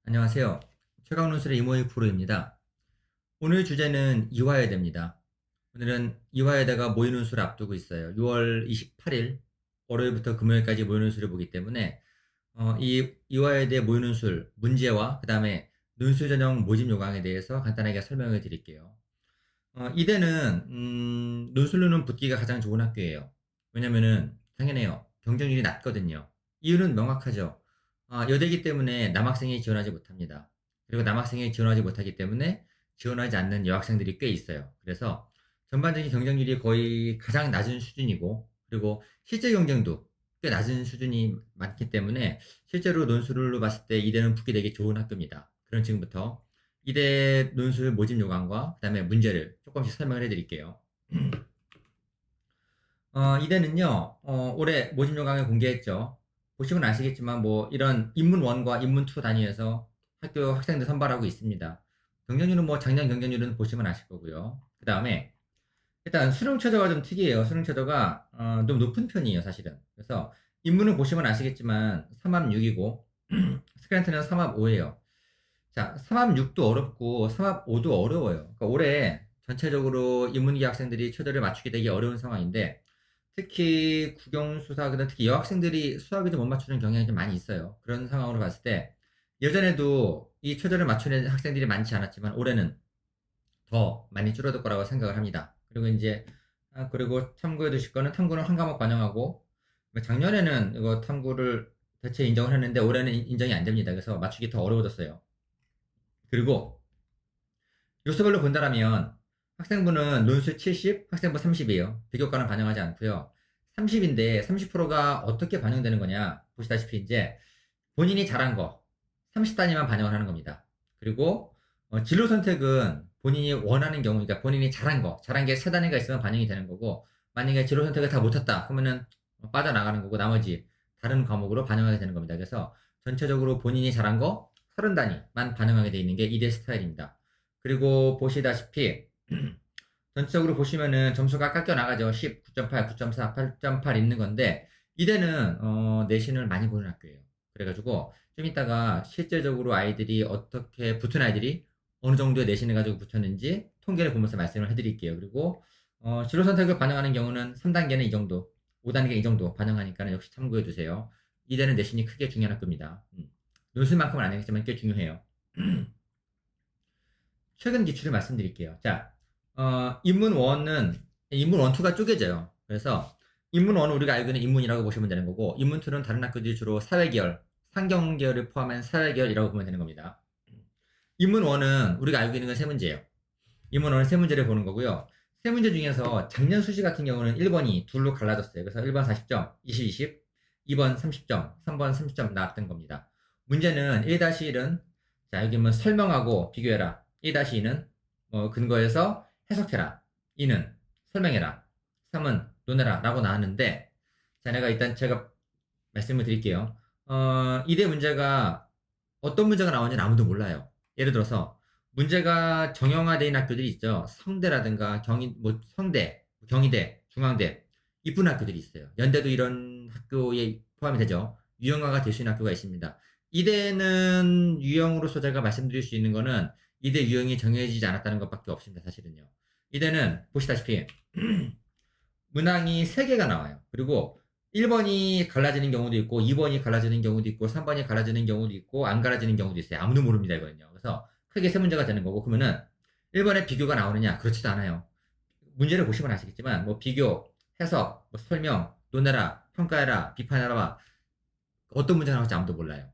안녕하세요. 최강론술의 이모의 프로입니다. 오늘 주제는 이화여대입니다. 오늘은 이화여대가 모의논술을 앞두고 있어요. 6월 28일 월요일부터 금요일까지 모의논술을 보기 때문에 이 이화여대 모의논술 문제와 그 다음에 논술 전형 모집 요강에 대해서 간단하게 설명을 드릴게요. 이대는 논술로는 붙기가 가장 좋은 학교예요. 왜냐면은 당연해요. 경쟁률이 낮거든요. 이유는 명확하죠. 여대이기 때문에 남학생이 지원하지 못합니다. 그리고 남학생이 지원하지 못하기 때문에 지원하지 않는 여학생들이 꽤 있어요. 그래서 전반적인 경쟁률이 거의 가장 낮은 수준이고, 그리고 실제 경쟁도 꽤 낮은 수준이 많기 때문에 실제로 논술로 봤을 때 이대는 붙기 되게 좋은 학교입니다. 그럼 지금부터 이대 논술 모집 요강과 그 다음에 문제를 조금씩 설명을 해드릴게요. 이대는요, 올해 모집 요강을 공개했죠. 보시면 아시겠지만, 뭐, 이런 입문 1과 입문 2 단위에서 학교 학생들 선발하고 있습니다. 경쟁률은 뭐, 작년 경쟁률은 보시면 아실 거고요. 그 다음에, 일단 수능 최저가 좀 특이해요. 수능 최저가, 좀 높은 편이에요, 사실은. 그래서, 입문은 보시면 아시겠지만, 3합 6이고, 스크랜트는 3합 5예요. 자, 3합 6도 어렵고, 3합 5도 어려워요. 그러니까 올해 전체적으로 인문계 학생들이 최저를 맞추기 되게 어려운 상황인데, 특히 국영수사, 그다음 특히 여학생들이 수학을 좀 못 맞추는 경향이 좀 많이 있어요. 그런 상황으로 봤을 때 예전에도 이 최저를 맞추는 학생들이 많지 않았지만 올해는 더 많이 줄어들 거라고 생각을 합니다. 그리고 이제 그리고 참고해 두실 거는 탐구는 한 과목 반영하고 작년에는 이거 탐구를 대체 인정을 했는데 올해는 인정이 안 됩니다. 그래서 맞추기 더 어려워졌어요. 그리고 요소별로 본다라면 학생부는 논술 70, 학생부 30이에요. 비교과는 반영하지 않고요. 30인데 30%가 어떻게 반영되는 거냐 보시다시피 이제 본인이 잘한 거 30단위만 반영을 하는 겁니다. 그리고 진로 선택은 본인이 원하는 경우, 그러니까 본인이 잘한 거, 잘한 게 3단위가 있으면 반영이 되는 거고, 만약에 진로 선택을 다 못했다 그러면은 빠져나가는 거고 나머지 다른 과목으로 반영하게 되는 겁니다. 그래서 전체적으로 본인이 잘한 거 30단위만 반영하게 되어 있는 게 이대 스타일입니다. 그리고 보시다시피 전체적으로 보시면은 점수가 깎여 나가죠. 10, 9.8, 9.4, 8.8 있는 건데 이대는 내신을 많이 보는 학교예요. 그래가지고 좀 이따가 실제적으로 아이들이 어떻게 붙은 아이들이 어느 정도의 내신을 가지고 붙었는지 통계를 보면서 말씀을 해드릴게요. 그리고 진로 선택을 반영하는 경우는 3단계는 이 정도, 5단계 이 정도 반영하니까 역시 참고해 두세요. 이대는 내신이 크게 중요한 학교입니다. 논술만큼은 아니겠지만 꽤 중요해요. 최근 기출을 말씀드릴게요. 자, 입문 1은, 입문 1, 2가 쪼개져요. 그래서, 입문 1은 우리가 알고 있는 입문이라고 보시면 되는 거고, 입문 2는 다른 학교들이 주로 사회계열, 상경계열을 포함한 사회계열이라고 보면 되는 겁니다. 입문 1은 우리가 알고 있는 건 세 문제예요. 입문 1은 세 문제를 보는 거고요. 세 문제 중에서 작년 수시 같은 경우는 1번이 둘로 갈라졌어요. 그래서 1번 40점, 20, 20, 2번 30점, 3번 30점 나왔던 겁니다. 문제는 1-1은, 자, 여기 뭐 설명하고 비교해라. 1-2는 근거에서 해석해라. 2는 설명해라. 3은 논해라. 라고 나왔는데, 자, 내가 일단 제가 말씀을 드릴게요. 이대 문제가 어떤 문제가 나오는지는 아무도 몰라요. 예를 들어서 문제가 정형화된 학교들이 있죠. 성대라든가 뭐 성대, 경희대, 중앙대 이쁜 학교들이 있어요. 연대도 이런 학교에 포함이 되죠. 유형화가 될 수 있는 학교가 있습니다. 이대는 유형으로서 제가 말씀드릴 수 있는 거는 이대 유형이 정해지지 않았다는 것밖에 없습니다. 사실은요. 이대는 보시다시피 문항이 3개가 나와요. 그리고 1번이 갈라지는 경우도 있고 2번이 갈라지는 경우도 있고 3번이 갈라지는 경우도 있고 안 갈라지는 경우도 있어요. 아무도 모릅니다. 이거는요. 그래서 크게 세 문제가 되는 거고 그러면은 1번에 비교가 나오느냐? 그렇지도 않아요. 문제를 보시면 아시겠지만 뭐 비교, 해석, 뭐 설명, 논해라, 평가해라, 비판해라 어떤 문제가 나올지 아무도 몰라요.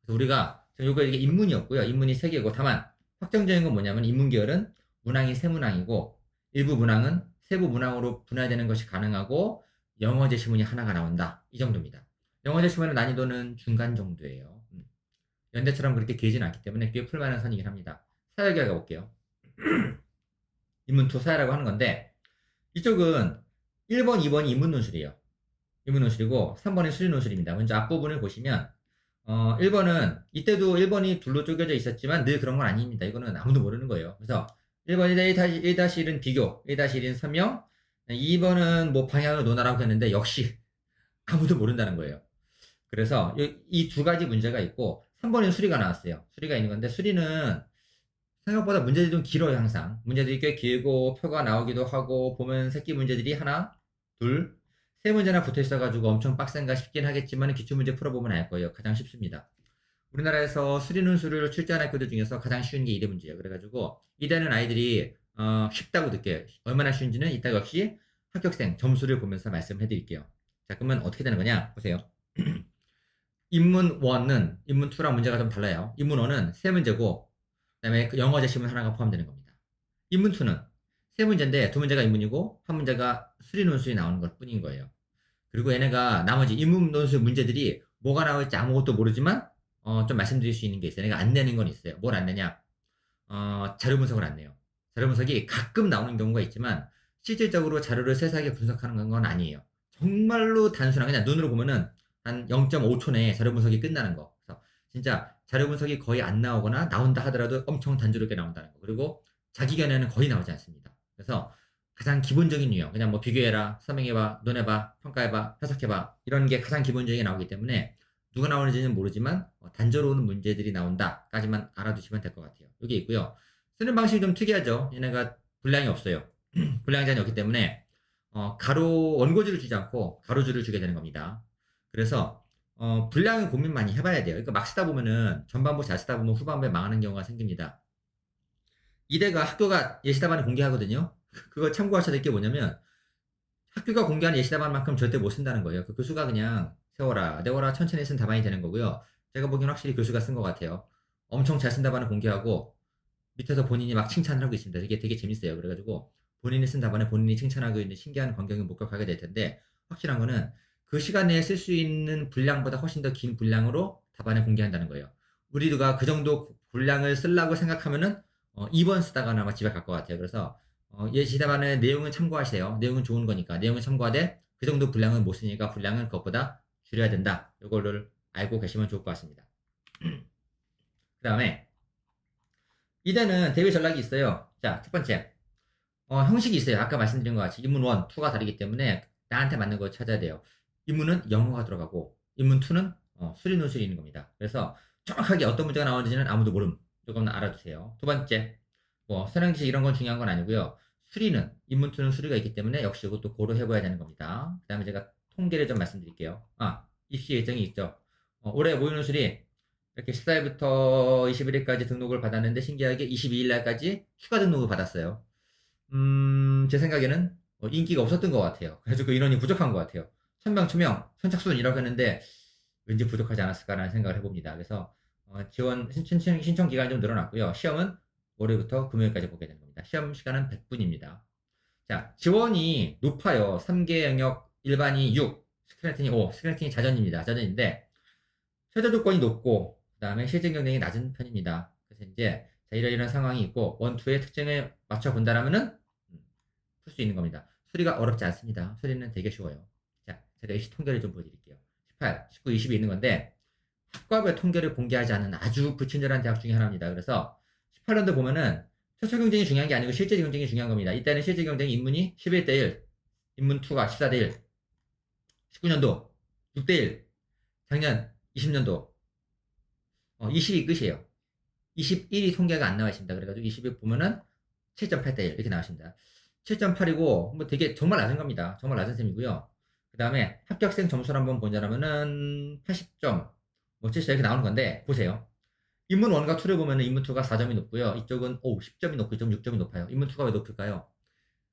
그래서 우리가 요거 이게 인문이었고요. 인문이 3개고 다만 확정적인 건 뭐냐면 인문 계열은 문항이 3문항이고 일부 문항은 세부 문항으로 분할되는 것이 가능하고 영어 제시문이 하나가 나온다. 이 정도입니다. 영어 제시문의 난이도는 중간 정도예요. 연대처럼 그렇게 길지는 않기 때문에 꽤 풀만한 선이긴 합니다. 사회계열 가볼게요. 인문2 사회라고 하는 건데 이쪽은 1번, 2번이 인문 논술이에요. 인문 논술이고 3번이 수리 논술입니다. 먼저 앞부분을 보시면 1번은 이때도 1번이 둘로 쪼개져 있었지만 늘 그런 건 아닙니다. 이거는 아무도 모르는 거예요. 그래서 1번 1-1은 비교, 1-1은 설명, 2번은 뭐 방향을 논하라고 했는데 역시 아무도 모른다는 거예요. 그래서 이 두 가지 문제가 있고 3번에는 수리가 나왔어요. 수리가 있는 건데 수리는 생각보다 문제들이 좀 길어요. 항상 문제들이 꽤 길고 표가 나오기도 하고 보면 새끼 문제들이 하나 둘 세 문제나 붙어 있어가지고 엄청 빡센가 싶긴 하겠지만 기출문제 풀어보면 알 거예요. 가장 쉽습니다. 우리나라에서 수리논술을 출제한 학교들 중에서 가장 쉬운 게 이대 문제예요. 그래가지고 이대는 아이들이 쉽다고 느껴요. 얼마나 쉬운지는 이따 역시 합격생 점수를 보면서 말씀을 해드릴게요. 자, 그러면 어떻게 되는 거냐 보세요. 인문 1은 인문 2랑 문제가 좀 달라요. 인문 1은 세 문제고 그다음에 그 영어 제시문 하나가 포함되는 겁니다. 인문 2는 세 문제인데 두 문제가 인문이고 한 문제가 수리 논술이 나오는 것 뿐인 거예요. 그리고 얘네가 나머지 인문 논술 문제들이 뭐가 나올지 아무것도 모르지만 좀 말씀드릴 수 있는 게 있어요. 얘네가 안 내는 건 있어요. 뭘 안 내냐? 자료 분석을 안 내요. 자료 분석이 가끔 나오는 경우가 있지만 실질적으로 자료를 세세하게 분석하는 건 아니에요. 정말로 단순한 그냥 눈으로 보면은 한 0.5초 내에 자료 분석이 끝나는 거. 그래서 진짜 자료 분석이 거의 안 나오거나 나온다 하더라도 엄청 단조롭게 나온다는 거. 그리고 자기 견해는 거의 나오지 않습니다. 그래서 가장 기본적인 유형, 그냥 뭐 비교해라, 설명해봐, 논해봐, 평가해봐, 해석해봐 이런 게 가장 기본적인 게 나오기 때문에 누가 나오는지는 모르지만 단조로운 문제들이 나온다까지만 알아두시면 될 것 같아요. 여기 있고요. 쓰는 방식이 좀 특이하죠. 얘네가 분량이 없어요. 분량 제한이 없기 때문에 가로 원고지를 주지 않고 가로줄을 주게 되는 겁니다. 그래서 분량은 고민 많이 해봐야 돼요. 그러니까 막 쓰다 보면은 전반부 잘 쓰다 보면 후반부에 망하는 경우가 생깁니다. 이대가 학교가 예시답안을 공개하거든요. 그거 참고하셔야 될 게 뭐냐면 학교가 공개하는 예시답안만큼 절대 못 쓴다는 거예요. 그 교수가 그냥 세워라, 내워라, 천천히 쓴 답안이 되는 거고요. 제가 보기엔 확실히 교수가 쓴 것 같아요. 엄청 잘 쓴 답안을 공개하고 밑에서 본인이 막 칭찬을 하고 있습니다. 이게 되게 재밌어요. 그래가지고 본인이 쓴 답안을 본인이 칭찬하고 있는 신기한 광경을 목격하게 될 텐데 확실한 거는 그 시간 내에 쓸 수 있는 분량보다 훨씬 더 긴 분량으로 답안을 공개한다는 거예요. 우리가 그 정도 분량을 쓰려고 생각하면은 2번 쓰다가 아마 집에 갈 것 같아요. 그래서 예시답안의 내용은 참고하세요. 내용은 좋은 거니까 내용은 참고하되 그 정도 분량은 못 쓰니까 분량은 그것보다 줄여야 된다. 이거를 알고 계시면 좋을 것 같습니다. 그 다음에 이대는 대외 전략이 있어요. 자, 첫 번째 형식이 있어요. 아까 말씀드린 것 같이 인문 1, 2가 다르기 때문에 나한테 맞는 걸 찾아야 돼요. 인문은 영어가 들어가고 인문 2는 수리 논술이 있는 겁니다. 그래서 정확하게 어떤 문제가 나오는지는 아무도 모름. 조금 알아두세요. 두 번째, 뭐 선행지식 이런 건 중요한 건 아니고요. 수리는 인문 2는 수리가 있기 때문에 역시 이것도 고려해봐야 되는 겁니다. 그 다음에 제가 통계를 좀 말씀드릴게요. 입시 일정이 있죠. 올해 모의논술이 이렇게 14일부터 21일까지 등록을 받았는데 신기하게 22일 날까지 추가 등록을 받았어요. 제 생각에는 인기가 없었던 것 같아요. 그래서 그 인원이 부족한 것 같아요. 1000명, 1000명, 선착순이라고 했는데 왠지 부족하지 않았을까라는 생각을 해봅니다. 그래서 지원 신청 기간이 좀 늘어났고요. 시험은 월요일부터 금요일까지 보게 되는 겁니다. 시험 시간은 100분입니다. 자, 지원이 높아요. 3개 영역 일반이 6, 스크래팅이 5, 스크래팅이 자전입니다. 자전인데 최저 조건이 높고 그다음에 실전 경쟁이 낮은 편입니다. 그래서 이제 자, 이런 상황이 있고 원투의 특징을 맞춰 본다라면은 풀 수 있는 겁니다. 수리가 어렵지 않습니다. 수리는 되게 쉬워요. 자, 제가 입시 통계를 좀 보여드릴게요. 18, 19, 20이 있는 건데 학과별 통계를 공개하지 않은 아주 불친절한 대학 중에 하나입니다. 그래서 18년도 보면은 최초 경쟁이 중요한 게 아니고 실제 경쟁이 중요한 겁니다. 이때는 실제 경쟁 인문이 11대 1, 인문 2가 14대 1, 19년도 6대 1, 작년 20년도 20이 끝이에요. 21이 통계가 안 나와 있습니다. 그래가지고 20을 보면은 7.8대 1 이렇게 나왔습니다. 7.8이고 뭐 되게 정말 낮은 겁니다. 정말 낮은 셈이고요. 그 다음에 합격생 점수를 한번 보자면은 80점, 뭐 70점 이렇게 나오는 건데 보세요. 인문 1과 2를 보면은 인문 2가 4점이 높고요. 이쪽은 10점이 높고 이쪽은 6점이 높아요. 인문 2가 왜 높을까요?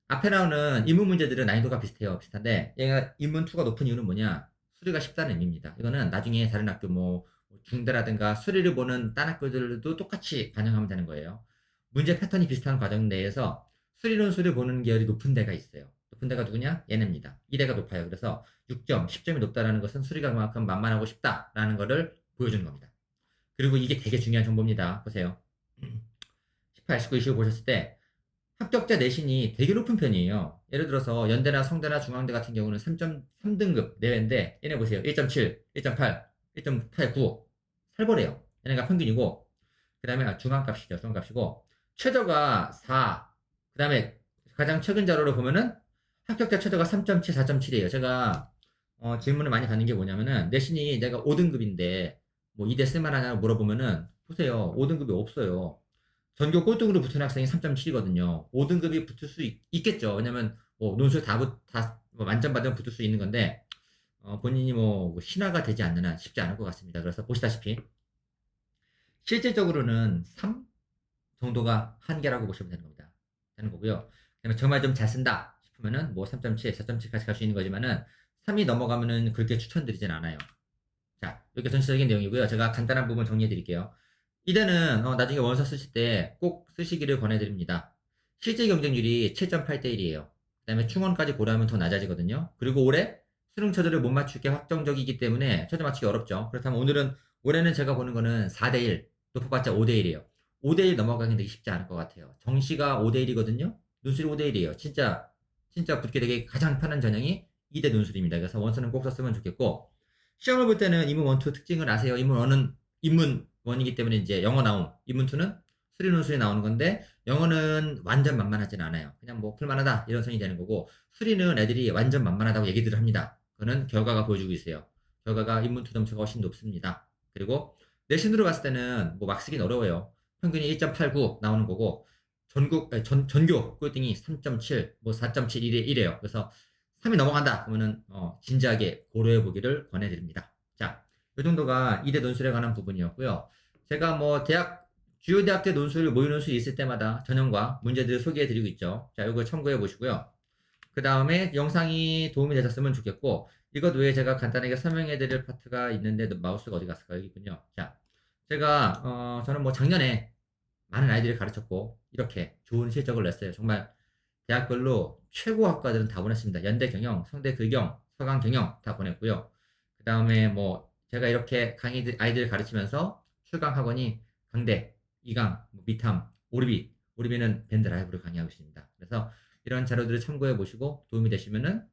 앞에 나오는 인문 문제들은 난이도가 비슷해요. 비슷한데 얘가 인문 2가 높은 이유는 뭐냐? 수리가 쉽다는 의미입니다. 이거는 나중에 다른 학교 뭐 중대라든가 수리를 보는 딴 학교들도 똑같이 반영하면 되는 거예요. 문제 패턴이 비슷한 과정 내에서 수리논술을 보는 계열이 높은 데가 있어요. 높은 데가 누구냐? 얘네입니다. 이 데가 높아요. 그래서 6점, 10점이 높다는 것은 수리가 그만큼 만만하고 쉽다라는 것을 보여주는 겁니다. 그리고 이게 되게 중요한 정보입니다. 보세요. 18, 19, 20 보셨을 때 합격자 내신이 되게 높은 편이에요. 예를 들어서 연대나 성대나 중앙대 같은 경우는 3.3등급 내외인데 얘네 보세요. 1.7, 1.8, 1.89 살벌해요. 얘네가 평균이고 그 다음에 중앙값이죠. 중앙값이고 최저가 4. 그 다음에 가장 최근 자료를 보면은 합격자 최저가 3.7, 4.7이에요. 제가 질문을 많이 받는 게 뭐냐면은 내신이 내가 5등급인데 뭐 2대 쓸만하냐고 물어보면은 보세요. 5등급이 없어요. 전교 꼴등으로 붙은 학생이 3.7이거든요. 5등급이 붙을 수 있겠죠. 왜냐면 뭐 논술 다뭐 만점 받으면 붙을 수 있는 건데 본인이 뭐 신화가 되지 않는 한 쉽지 않을 것 같습니다. 그래서 보시다시피 실질적으로는 3 정도가 한계라고 보시면 되는 거고요. 그다음에 정말 좀 잘 쓴다 싶으면은 뭐 3.7, 4.7까지 갈 수 있는 거지만은 3이 넘어가면은 그렇게 추천드리진 않아요. 자, 이렇게 전체적인 내용이고요. 제가 간단한 부분 정리해 드릴게요. 이대는 나중에 원서 쓰실 때 꼭 쓰시기를 권해드립니다. 실제 경쟁률이 7.8대 1이에요. 그다음에 충원까지 고려하면 더 낮아지거든요. 그리고 올해 수능 처절을 못 맞출 게 확정적이기 때문에 처절 맞추기 어렵죠. 그렇다면 올해는 제가 보는 거는 4대 1, 높아봤자 5대 1이에요. 5대 1 넘어가긴 되게 쉽지 않을 것 같아요. 정시가 5대 1이거든요. 논술이 5대 1이에요. 진짜 붙게 되게 가장 편한 전형이 2대 논술입니다. 그래서 원서는 꼭 썼으면 좋겠고, 시험을 볼 때는 인문 1, 2 특징을 아세요. 인문 1이기 때문에 이제 영어 나옴, 인문 2는 수리 논술이 나오는 건데, 영어는 완전 만만하진 않아요. 그냥 뭐 풀만하다 이런 선이 되는 거고, 수리는 애들이 완전 만만하다고 얘기들을 합니다. 그거는 결과가 보여주고 있어요. 결과가 인문 2 점수가 훨씬 높습니다. 그리고 내신으로 봤을 때는 뭐 막 쓰긴 어려워요. 평균이 1.89 나오는 거고, 전교 꼴등이 3.7, 뭐 4.7 이래요. 그래서 3이 넘어간다 그러면은 진지하게 고려해 보기를 권해드립니다. 자, 이 정도가 2대 논술에 관한 부분이었고요. 제가 뭐 주요 대학교 논술 모의 논술이 있을 때마다 전형과 문제들을 소개해 드리고 있죠. 자, 이거 참고해 보시고요. 그 다음에 영상이 도움이 되셨으면 좋겠고, 이것 외에 제가 간단하게 설명해 드릴 파트가 있는데 마우스가 어디 갔을까요? 여기 있군요. 자, 저는 뭐 작년에 많은 아이들을 가르쳤고 이렇게 좋은 실적을 냈어요. 정말 대학별로 최고 학과들은 다 보냈습니다. 연대 경영, 성대 글경, 서강 경영 다 보냈고요. 그 다음에 뭐 제가 이렇게 아이들을 가르치면서 출강 학원이 강대, 이강, 뭐 미탐, 오리비는 밴드 라이브를 강의하고 있습니다. 그래서 이런 자료들을 참고해 보시고 도움이 되시면은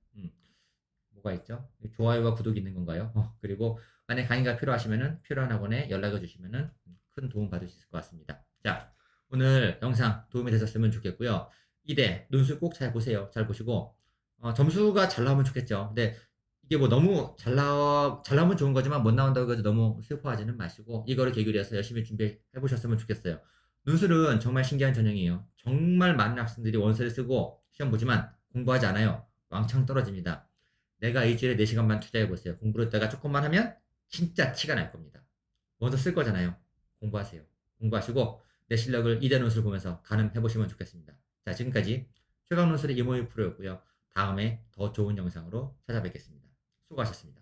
뭐가 있죠? 좋아요와 구독이 있는 건가요? 그리고 만약 강의가 필요하시면은 필요한 학원에 연락을 주시면은 큰 도움 받을 수 있을 것 같습니다. 자, 오늘 영상 도움이 되셨으면 좋겠고요. 2대 논술 꼭 잘 보세요. 잘 보시고 점수가 잘 나오면 좋겠죠. 근데 이게 뭐 너무 잘 나오면 좋은 거지만 못 나온다고 해도 너무 슬퍼하지는 마시고 이거를 계기로 해서 열심히 준비해 보셨으면 좋겠어요. 논술은 정말 신기한 전형이에요. 정말 많은 학생들이 원서를 쓰고 시험 보지만 공부하지 않아요. 왕창 떨어집니다. 내가 일주일에 4시간 반 투자해 보세요. 공부를 내가 조금만 하면 진짜 티가 날 겁니다. 원서 쓸 거잖아요. 공부하세요. 공부하시고 내 실력을 이대 논술 보면서 가늠해 보시면 좋겠습니다. 자, 지금까지 최강 논술의 이모유 프로였고요. 다음에 더 좋은 영상으로 찾아뵙겠습니다. 수고하셨습니다.